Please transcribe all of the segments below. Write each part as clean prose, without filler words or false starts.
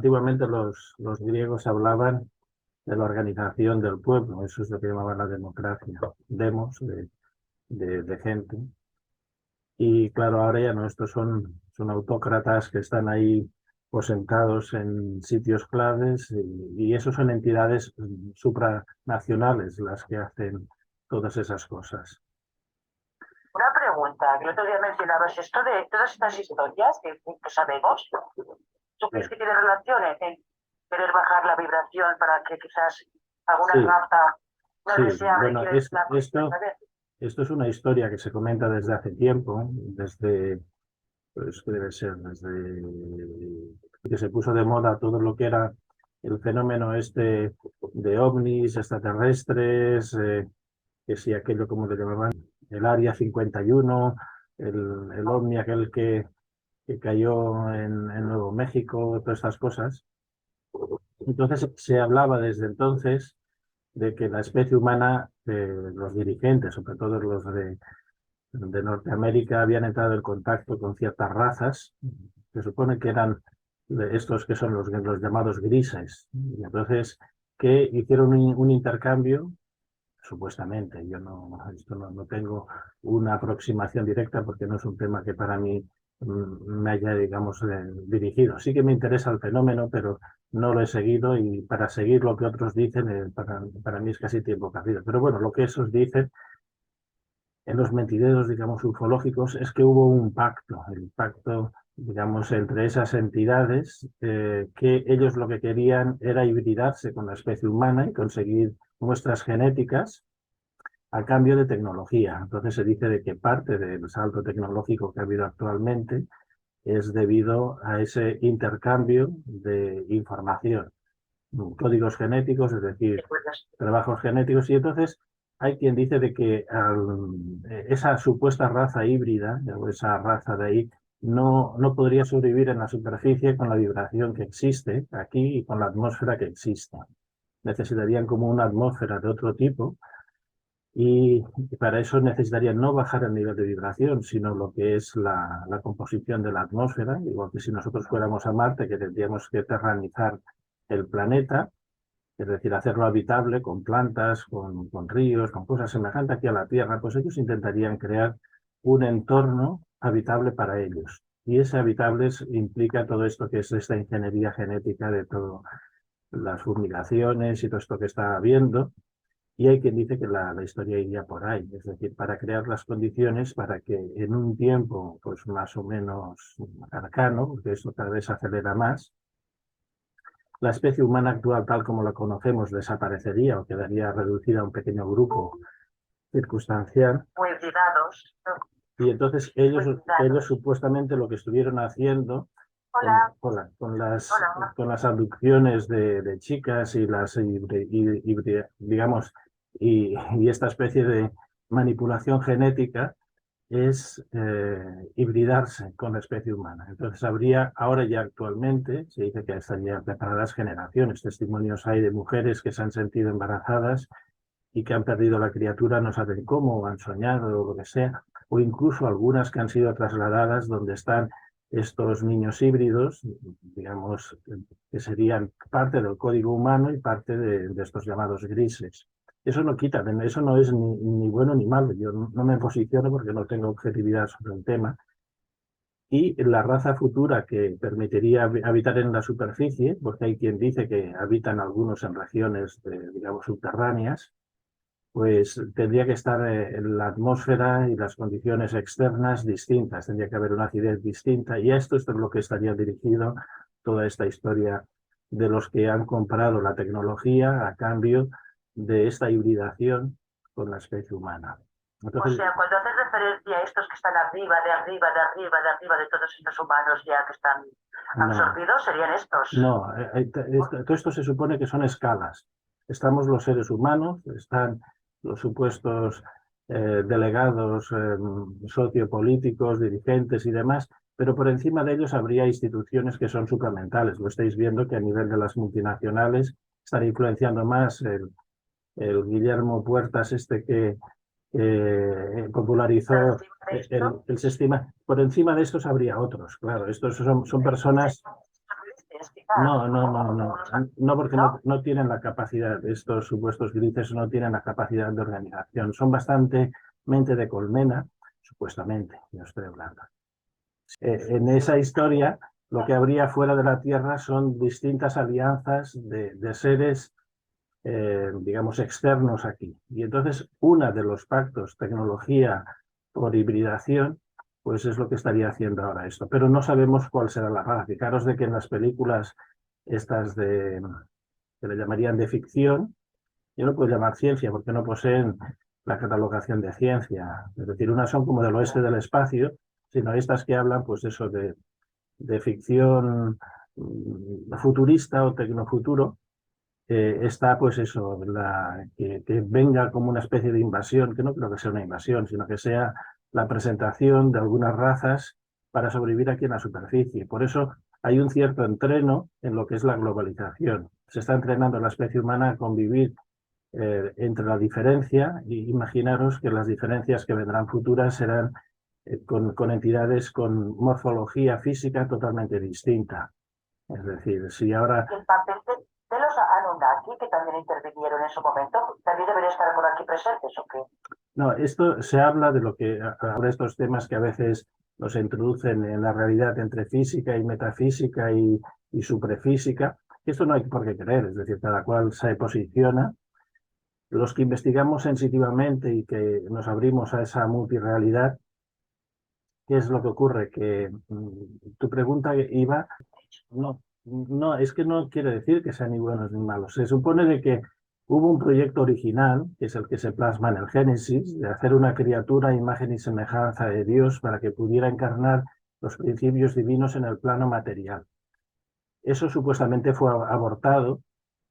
antiguamente los griegos hablaban de la organización del pueblo, eso es lo que llamaban la democracia, demos de gente. Y claro, ahora ya no, estos son autócratas que están ahí pues, sentados en sitios claves y esos son entidades supranacionales las que hacen todas esas cosas. Una pregunta, que el otro día mencionabas esto de todas estas historias que sabemos. ¿Tú crees que tiene relación en querer bajar la vibración para que quizás alguna Sí, raza no sí, deseable bueno, quiera saber? esto es una historia que se comenta desde hace tiempo, desde, pues que debe ser, desde que se puso de moda todo lo que era el fenómeno este de ovnis, extraterrestres, que sí, aquello como le llamaban, el Área 51, el ovni aquel que cayó en Nuevo México, todas estas cosas. Entonces se hablaba desde entonces de que la especie humana, los dirigentes, sobre todo los de Norteamérica, habían entrado en contacto con ciertas razas, se supone que eran estos que son los llamados grises, y entonces que hicieron un intercambio, supuestamente, yo no tengo una aproximación directa porque no es un tema que para mí me haya, digamos, dirigido. Sí que me interesa el fenómeno, pero no lo he seguido y para seguir lo que otros dicen, para mí es casi tiempo perdido. Pero bueno, lo que esos dicen en los mentideros, digamos, ufológicos, es que hubo un pacto, el pacto, digamos, entre esas entidades, que ellos lo que querían era hibridarse con la especie humana y conseguir muestras genéticas a cambio de tecnología. Entonces se dice de que parte del salto tecnológico que ha habido actualmente es debido a ese intercambio de información, códigos genéticos, es decir, trabajos genéticos, y entonces hay quien dice de que esa supuesta raza híbrida, o esa raza de ahí, no podría sobrevivir en la superficie con la vibración que existe aquí y con la atmósfera que existe. Necesitarían como una atmósfera de otro tipo y para eso necesitarían no bajar el nivel de vibración, sino lo que es la composición de la atmósfera, igual que si nosotros fuéramos a Marte, que tendríamos que terranizar el planeta, es decir, hacerlo habitable con plantas, con ríos, con cosas semejantes aquí a la Tierra, pues ellos intentarían crear un entorno habitable para ellos. Y ese habitable implica todo esto que es esta ingeniería genética de todas las fumigaciones y todo esto que está habiendo. Y hay quien dice que la historia iría por ahí, es decir, para crear las condiciones para que en un tiempo pues más o menos cercano, porque eso tal vez acelera más, la especie humana actual tal como la conocemos desaparecería o quedaría reducida a un pequeño grupo circunstancial. Muy cuidados. Y entonces ellos supuestamente lo que estuvieron haciendo Hola. con las abducciones de chicas y digamos, y esta especie de manipulación genética es hibridarse con la especie humana. Entonces habría, ahora ya actualmente, se dice que estarían preparadas generaciones, testimonios hay de mujeres que se han sentido embarazadas y que han perdido la criatura, no saben cómo, o han soñado, o lo que sea, o incluso algunas que han sido trasladadas donde están estos niños híbridos, digamos, que serían parte del código humano y parte de estos llamados grises. Eso no quita, eso no es ni bueno ni malo. Yo no me posiciono porque no tengo objetividad sobre el tema. Y la raza futura que permitiría habitar en la superficie, porque hay quien dice que habitan algunos en regiones, digamos, subterráneas, pues tendría que estar en la atmósfera y las condiciones externas distintas, tendría que haber una acidez distinta y esto es lo que estaría dirigido toda esta historia de los que han comprado la tecnología a cambio de esta hibridación con la especie humana. Entonces, o sea, cuando haces referencia a estos que están arriba, de todos estos humanos ya que están absorbidos, serían estos. No, todo esto se supone que son escalas. Estamos los seres humanos, están los supuestos delegados sociopolíticos, dirigentes y demás, pero por encima de ellos habría instituciones que son supramentales. Lo estáis viendo que a nivel de las multinacionales están influenciando más el Guillermo Puertas este que popularizó el sistema. Por encima de estos habría otros, claro. Estos son personas... explicar? No, porque ¿No? no tienen la capacidad, estos supuestos grises no tienen la capacidad de organización, son bastante mente de colmena, supuestamente, yo estoy hablando. En esa historia, lo que habría fuera de la Tierra son distintas alianzas de seres, digamos, externos aquí. Y entonces, una de los pactos, tecnología por hibridación, pues es lo que estaría haciendo ahora esto. Pero no sabemos cuál será la raza. Fijaros de que en las películas estas que le llamarían de ficción, yo no puedo llamar ciencia porque no poseen la catalogación de ciencia. Es decir, unas son como del oeste del espacio, sino estas que hablan, pues eso, de ficción futurista o tecnofuturo. Está, pues eso, que venga como una especie de invasión, que no creo que sea una invasión, sino que sea la presentación de algunas razas para sobrevivir aquí en la superficie. Por eso hay un cierto entreno en lo que es la globalización. Se está entrenando a la especie humana a convivir entre la diferencia, y imaginaros que las diferencias que vendrán futuras serán con entidades con morfología física totalmente distinta. Es decir, si ahora... El papel de los Anunnaki, que también intervinieron en su momento, también debería estar por aquí presentes, ¿o qué? No, esto se habla de lo que ahora estos temas que a veces nos introducen en la realidad entre física y metafísica y suprafísica. Esto no hay por qué creer, es decir, cada cual se posiciona. Los que investigamos sensitivamente y que nos abrimos a esa multirrealidad, ¿qué es lo que ocurre? Que tu pregunta iba, no, es que no quiere decir que sean ni buenos ni malos. Se supone de que hubo un proyecto original, que es el que se plasma en el Génesis, de hacer una criatura a imagen y semejanza de Dios para que pudiera encarnar los principios divinos en el plano material. Eso supuestamente fue abortado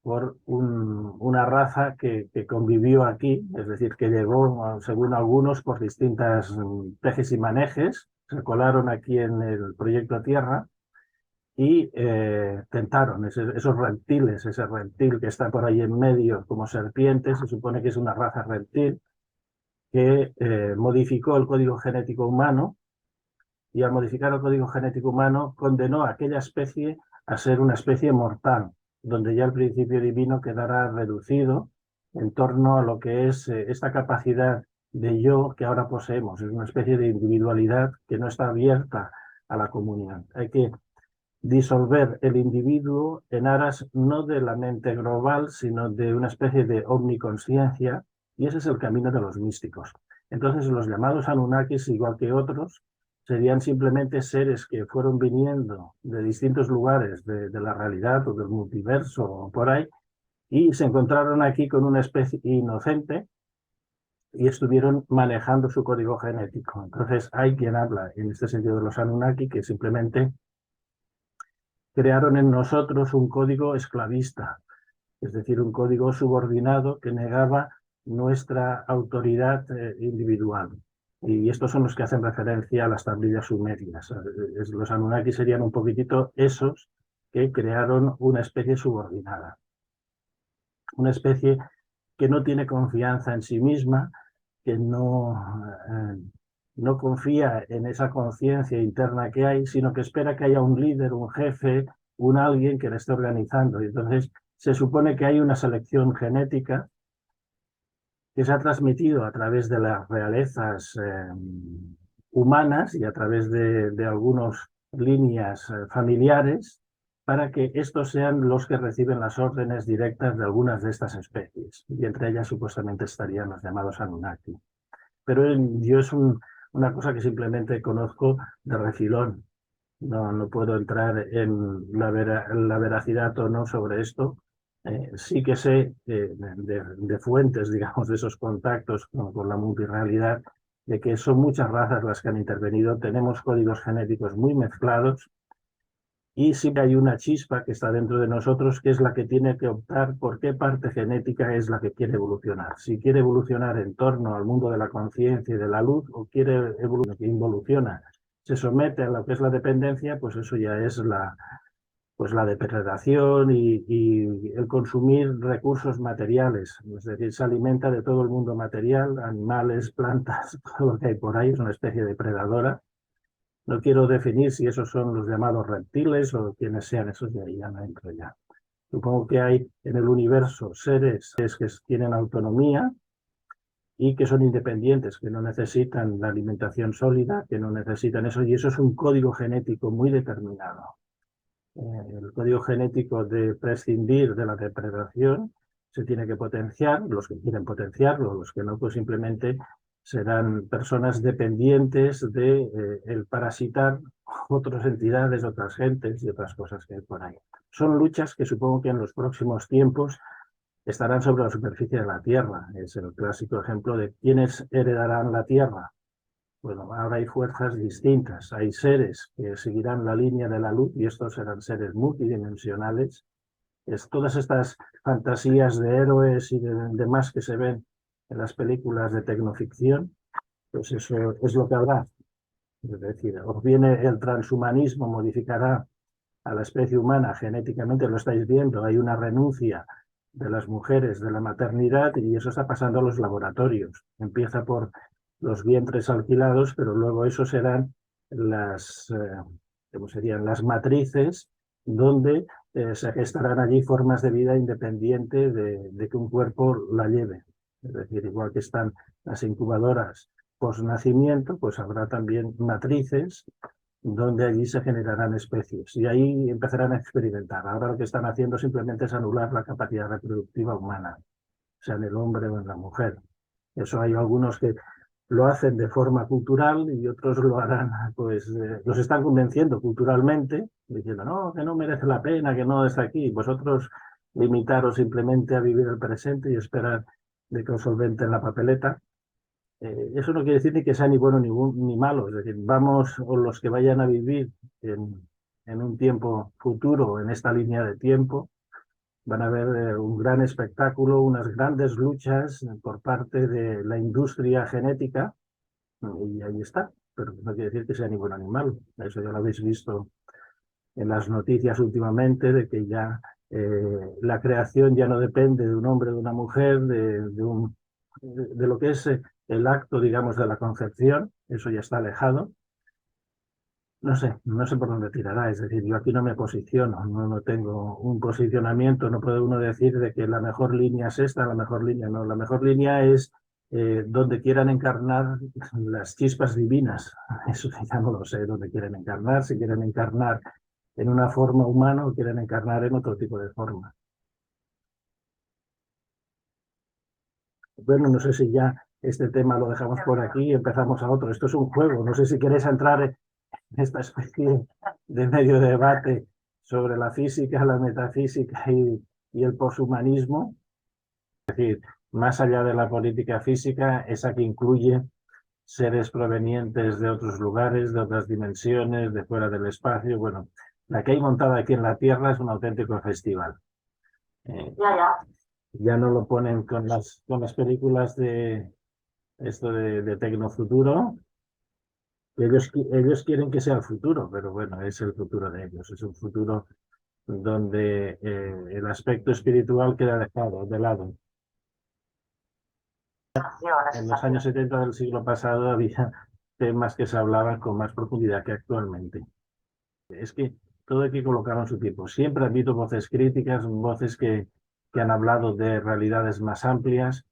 por una raza que convivió aquí, es decir, que llegó, según algunos, por distintas tejes y manejes, se colaron aquí en el proyecto Tierra y tentaron esos reptiles, ese reptil que está por ahí en medio como serpiente, se supone que es una raza reptil que modificó el código genético humano, y al modificar el código genético humano condenó a aquella especie a ser una especie mortal, donde ya el principio divino quedará reducido en torno a lo que es esta capacidad de yo que ahora poseemos. Es una especie de individualidad que no está abierta a la comunión. Hay que disolver el individuo en aras no de la mente global, sino de una especie de omniconsciencia, y ese es el camino de los místicos. Entonces, los llamados Anunnakis, igual que otros, serían simplemente seres que fueron viniendo de distintos lugares de la realidad o del multiverso o por ahí, y se encontraron aquí con una especie inocente y estuvieron manejando su código genético. Entonces, hay quien habla en este sentido de los Anunnaki que simplemente crearon en nosotros un código esclavista, es decir, un código subordinado que negaba nuestra autoridad individual. Y estos son los que hacen referencia a las tablillas sumerias. Los Anunnaki serían un poquitito esos que crearon una especie subordinada. Una especie que no tiene confianza en sí misma, que no confía en esa conciencia interna que hay, sino que espera que haya un líder, un jefe, un alguien que le esté organizando. Y entonces se supone que hay una selección genética que se ha transmitido a través de las realezas humanas y a través de algunas líneas familiares, para que estos sean los que reciben las órdenes directas de algunas de estas especies. Y entre ellas supuestamente estarían los llamados Anunnaki. Pero yo es una cosa que simplemente conozco de refilón. No puedo entrar en la veracidad o no sobre esto. Sí que sé de fuentes, digamos, de esos contactos con la multirrealidad, de que son muchas razas las que han intervenido. Tenemos códigos genéticos muy mezclados y sí que hay una chispa que está dentro de nosotros, que es la que tiene que optar por qué parte genética es la que quiere evolucionar. Si quiere evolucionar en torno al mundo de la conciencia y de la luz, o quiere involuciona, se somete a lo que es la dependencia, pues eso ya es la depredación y el consumir recursos materiales. Es decir, se alimenta de todo el mundo material, animales, plantas, todo lo que hay por ahí, es una especie depredadora. No quiero definir si esos son los llamados reptiles o quienes sean, esos de ahí ya no entro ya. Supongo que hay en el universo seres que tienen autonomía y que son independientes, que no necesitan la alimentación sólida, que no necesitan eso, y eso es un código genético muy determinado. El código genético de prescindir de la depredación se tiene que potenciar, los que quieren potenciarlo, los que no, pues simplemente serán personas dependientes de el parasitar otras entidades, otras gentes y otras cosas que hay por ahí. Son luchas que supongo que en los próximos tiempos estarán sobre la superficie de la Tierra. Es el clásico ejemplo de quiénes heredarán la Tierra. Bueno, ahora hay fuerzas distintas, hay seres que seguirán la línea de la luz y estos serán seres multidimensionales. Todas estas fantasías de héroes y de demás que se ven en las películas de tecnoficción, pues eso es lo que habrá. Es decir, o viene el transhumanismo, modificará a la especie humana genéticamente, lo estáis viendo, hay una renuncia de las mujeres de la maternidad y eso está pasando a los laboratorios. Empieza por los vientres alquilados, pero luego eso serán ¿cómo serían? Las matrices donde se gestarán allí formas de vida independiente de que un cuerpo la lleve. Es decir, igual que están las incubadoras post-nacimiento, pues habrá también matrices donde allí se generarán especies y ahí empezarán a experimentar. Ahora lo que están haciendo simplemente es anular la capacidad reproductiva humana, sea en el hombre o en la mujer. Eso hay algunos que lo hacen de forma cultural y otros lo harán, pues los están convenciendo culturalmente, diciendo, no, que no merece la pena, que no está aquí. Vosotros limitaros simplemente a vivir el presente y esperar de que os solventen la papeleta. Eso no quiere decir ni que sea ni bueno ni malo, es decir, vamos, o los que vayan a vivir en un tiempo futuro, en esta línea de tiempo, van a ver un gran espectáculo, unas grandes luchas por parte de la industria genética, y ahí está, pero no quiere decir que sea ni bueno ni malo. Eso ya lo habéis visto en las noticias últimamente, de que ya la creación ya no depende de un hombre o de una mujer, de lo que es el acto, digamos, de la concepción, eso ya está alejado. No sé por dónde tirará, es decir, yo aquí no me posiciono, no tengo un posicionamiento, no puede uno decir de que la mejor línea es esta, la mejor línea no, la mejor línea es donde quieran encarnar las chispas divinas, eso ya no lo sé, donde quieren encarnar, si quieren encarnar en una forma humana o quieren encarnar en otro tipo de forma. Bueno, no sé si ya este tema lo dejamos por aquí y empezamos a otro. Esto es un juego, no sé si queréis entrar en esta especie de medio debate sobre la física, la metafísica y el poshumanismo. Es decir, más allá de la política física, esa que incluye seres provenientes de otros lugares, de otras dimensiones, de fuera del espacio. Bueno, la que hay montada aquí en la Tierra es un auténtico festival. Ya no lo ponen con las películas de esto de Tecnofuturo. Ellos quieren que sea el futuro, pero bueno, es el futuro de ellos. Es un futuro donde el aspecto espiritual queda dejado de lado. En los años 70 del siglo pasado había temas que se hablaban con más profundidad que actualmente. Es que todo hay que colocarlo en su tiempo. Siempre ha habido voces críticas, voces que han hablado de realidades más amplias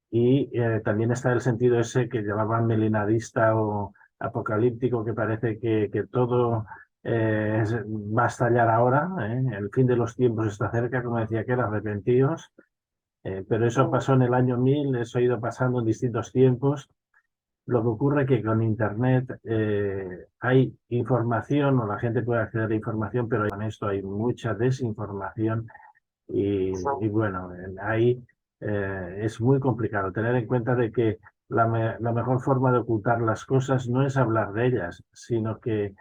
y también está el sentido ese que llamaban milenarista o apocalíptico, que parece que todo va a estallar ahora, el fin de los tiempos está cerca, como decía que era, arrepentidos, pero eso pasó en el año 1000, eso ha ido pasando en distintos tiempos. Lo que ocurre es que con Internet hay información, o la gente puede acceder a información, pero con esto hay mucha desinformación y bueno, ahí es muy complicado tener en cuenta de que la mejor forma de ocultar las cosas no es hablar de ellas, sino que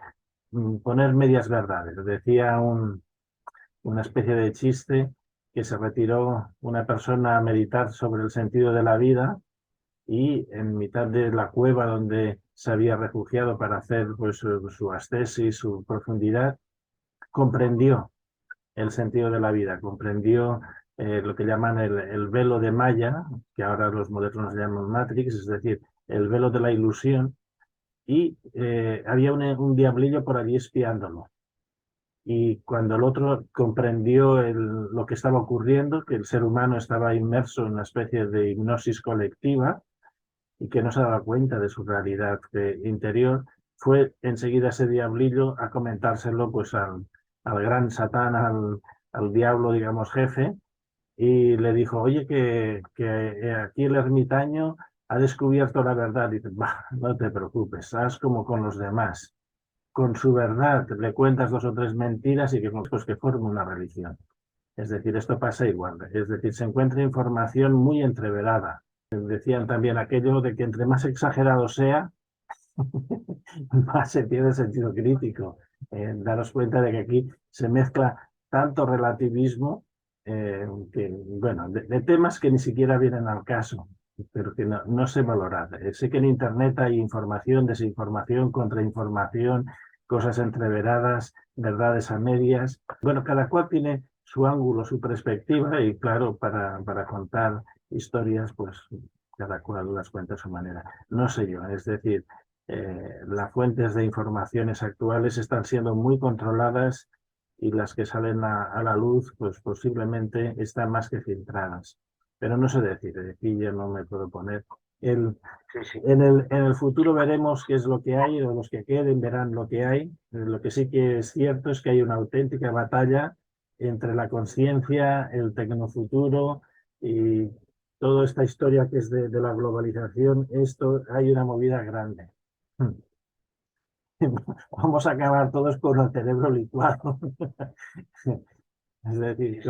poner medias verdades. Decía una especie de chiste que se retiró una persona a meditar sobre el sentido de la vida y en mitad de la cueva donde se había refugiado para hacer pues, su ascesis, su profundidad, comprendió el sentido de la vida, comprendió lo que llaman el velo de Maya, que ahora los modernos llaman Matrix, es decir, el velo de la ilusión, y había un diablillo por allí espiándolo. Y cuando el otro comprendió lo que estaba ocurriendo, que el ser humano estaba inmerso en una especie de hipnosis colectiva y que no se daba cuenta de su realidad interior, fue enseguida ese diablillo a comentárselo pues al gran Satán, al diablo, digamos, jefe, y le dijo, oye, que aquí el ermitaño ha descubierto la verdad. Y dice, bah, no te preocupes, haz como con los demás. Con su verdad le cuentas 2 o 3 mentiras y pues que forme una religión. Es decir, esto pasa igual. Es decir, se encuentra información muy entreverada. Decían también aquello de que entre más exagerado sea, más se pierde el sentido crítico. Daros cuenta de que aquí se mezcla tanto relativismo que, bueno, de temas que ni siquiera vienen al caso, pero que no sé valorar. Sé que en Internet hay información, desinformación, contrainformación, cosas entreveradas, verdades a medias. Bueno, cada cual tiene su ángulo, su perspectiva y claro, para contar historias, pues cada cual las cuenta a su manera. No sé yo, es decir, las fuentes de informaciones actuales están siendo muy controladas y las que salen a la luz, pues posiblemente están más que filtradas. Pero no sé decir, aquí ya no me puedo poner. Sí, sí. En el futuro veremos qué es lo que hay, o los que queden verán lo que hay. Lo que sí que es cierto es que hay una auténtica batalla entre la conciencia, el tecnofuturo y toda esta historia que es de la globalización. Esto hay una movida grande. Vamos a acabar todos con el cerebro licuado. Es decir,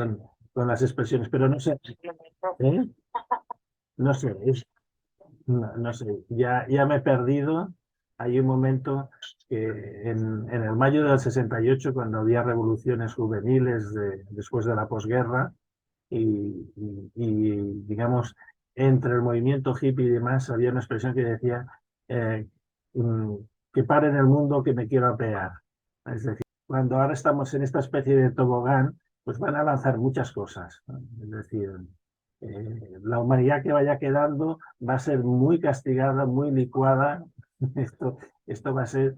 con las expresiones, pero no sé, ¿eh? No sé, no sé, ya me he perdido. Hay un momento que en el mayo del 68, cuando había revoluciones juveniles después de la posguerra, digamos, entre el movimiento hippie y demás, había una expresión que decía eh, mm, que pare en el mundo que me quiero apear. Es decir, cuando ahora estamos en esta especie de tobogán, pues van a lanzar muchas cosas, ¿no? Es decir, la humanidad que vaya quedando va a ser muy castigada, muy licuada. Esto, esto va a ser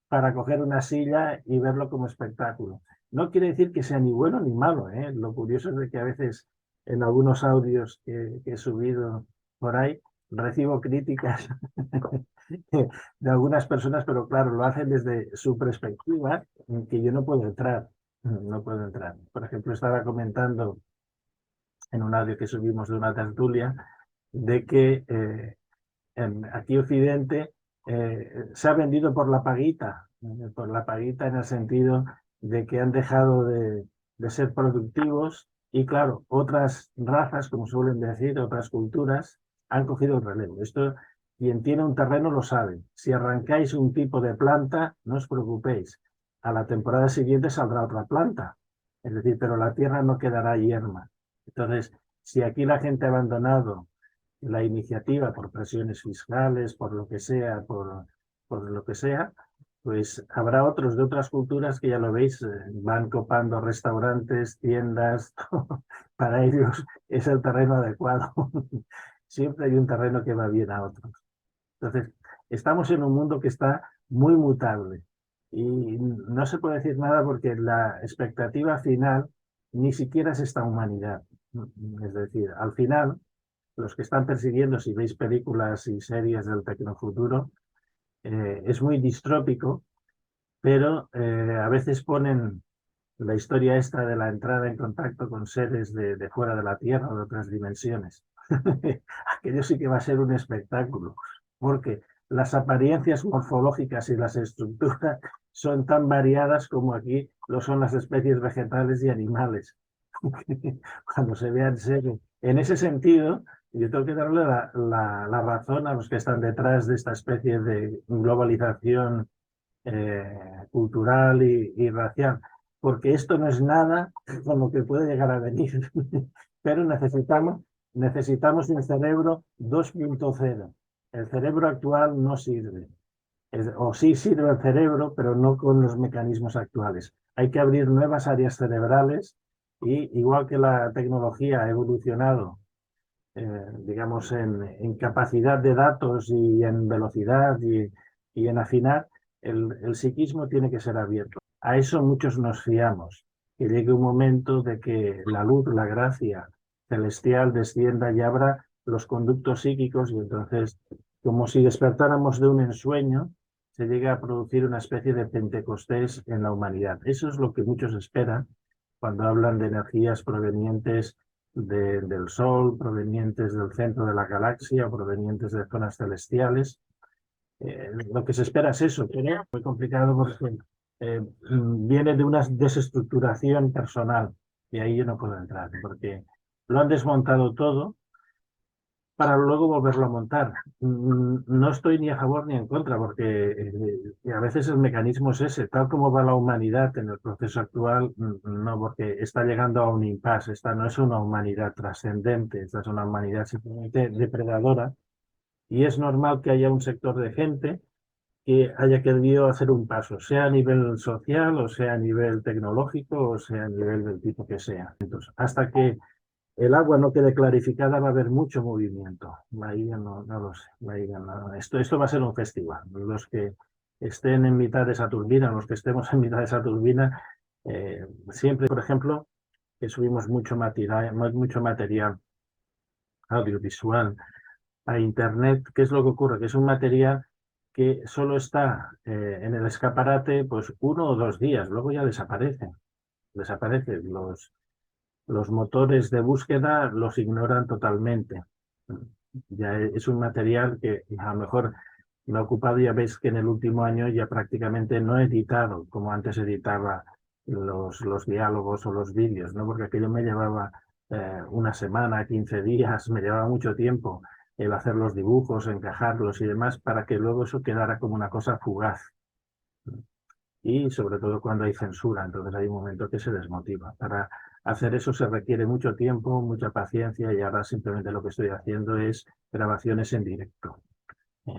para coger una silla y verlo como espectáculo. No quiere decir que sea ni bueno ni malo, ¿eh? Lo curioso es de que a veces en algunos audios que he subido por ahí recibo críticas de algunas personas, pero claro, lo hacen desde su perspectiva, en que yo no puedo entrar. No puedo entrar. Por ejemplo, estaba comentando en un audio que subimos de una tertulia de que aquí Occidente se ha vendido por la paguita en el sentido de que han dejado de ser productivos y claro, otras razas, como suelen decir, otras culturas, han cogido el relevo. Esto, quien tiene un terreno lo sabe. Si arrancáis un tipo de planta, no os preocupéis. A la temporada siguiente saldrá otra planta. Es decir, pero la tierra no quedará yerma. Entonces, si aquí la gente ha abandonado la iniciativa por presiones fiscales, por lo que sea, por lo que sea, pues habrá otros de otras culturas que ya lo veis, van copando restaurantes, tiendas, para ellos es el terreno adecuado. Siempre hay un terreno que va bien a otros. Entonces, estamos en un mundo que está muy mutable y no se puede decir nada porque la expectativa final ni siquiera es esta humanidad. Es decir, al final, los que están persiguiendo, si veis películas y series del tecnofuturo, es muy distrópico, pero a veces ponen la historia esta de la entrada en contacto con seres de fuera de la Tierra o de otras dimensiones. Aquello sí que va a ser un espectáculo, porque las apariencias morfológicas y las estructuras son tan variadas como aquí lo son las especies vegetales y animales. Cuando se vean seres. En ese sentido, yo tengo que darle la razón a los que están detrás de esta especie de globalización cultural y racial, porque esto no es nada con lo que puede llegar a venir, pero necesitamos un cerebro 2.0. El cerebro actual no sirve, o sí sirve el cerebro, pero no con los mecanismos actuales. Hay que abrir nuevas áreas cerebrales y igual que la tecnología ha evolucionado, digamos, en capacidad de datos y en velocidad Y en afinar, el psiquismo tiene que ser abierto. A eso muchos nos fiamos, que llegue un momento de que la luz, la gracia celestial descienda y abra los conductos psíquicos, y entonces, como si despertáramos de un ensueño, se llega a producir una especie de Pentecostés en la humanidad. Eso es lo que muchos esperan cuando hablan de energías provenientes del Sol, provenientes del centro de la galaxia, provenientes de zonas celestiales. Lo que se espera es eso, pero es muy complicado porque viene de una desestructuración personal, y ahí yo no puedo entrar, porque lo han desmontado todo para luego volverlo a montar. No estoy ni a favor ni en contra, porque a veces el mecanismo es ese, tal como va la humanidad en el proceso actual, no, porque está llegando a un impasse. Esta no es una humanidad trascendente, esta es una humanidad simplemente depredadora, y es normal que haya un sector de gente que haya querido hacer un paso, sea a nivel social, o sea a nivel tecnológico, o sea a nivel del tipo que sea. Entonces, hasta que el agua no quede clarificada, va a haber mucho movimiento. Ahí ya no lo sé. Ahí ya no. Esto va a ser un festival. Los que estén en mitad de esa turbina, los que estemos en mitad de esa turbina, siempre, por ejemplo, que subimos mucho material audiovisual a Internet. ¿Qué es lo que ocurre? Que es un material que solo está en el escaparate pues 1 o 2 días, luego ya desaparecen. Los motores de búsqueda los ignoran totalmente. Ya es un material que a lo mejor me ha ocupado, ya veis que en el último año ya prácticamente no he editado como antes editaba los diálogos o los vídeos, ¿no? Porque aquello me llevaba una semana, 15 días, me llevaba mucho tiempo el hacer los dibujos, encajarlos y demás, para que luego eso quedara como una cosa fugaz. Y sobre todo cuando hay censura, entonces hay un momento que se desmotiva. Para hacer eso se requiere mucho tiempo, mucha paciencia, y ahora simplemente lo que estoy haciendo es grabaciones en directo.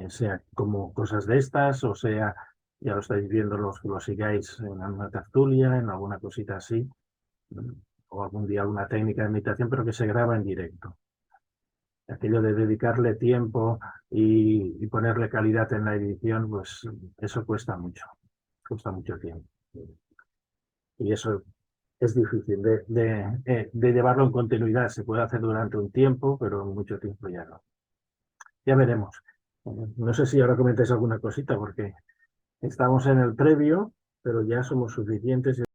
Sea como cosas de estas, o sea, ya lo estáis viendo los que lo sigáis en alguna tertulia, en alguna cosita así, o algún día alguna técnica de imitación, pero que se graba en directo. Aquello de dedicarle tiempo y ponerle calidad en la edición, pues eso cuesta mucho tiempo. Y eso es difícil de llevarlo en continuidad. Se puede hacer durante un tiempo, pero mucho tiempo ya no. Ya veremos. No sé si ahora comentáis alguna cosita, porque estamos en el previo, pero ya somos suficientes.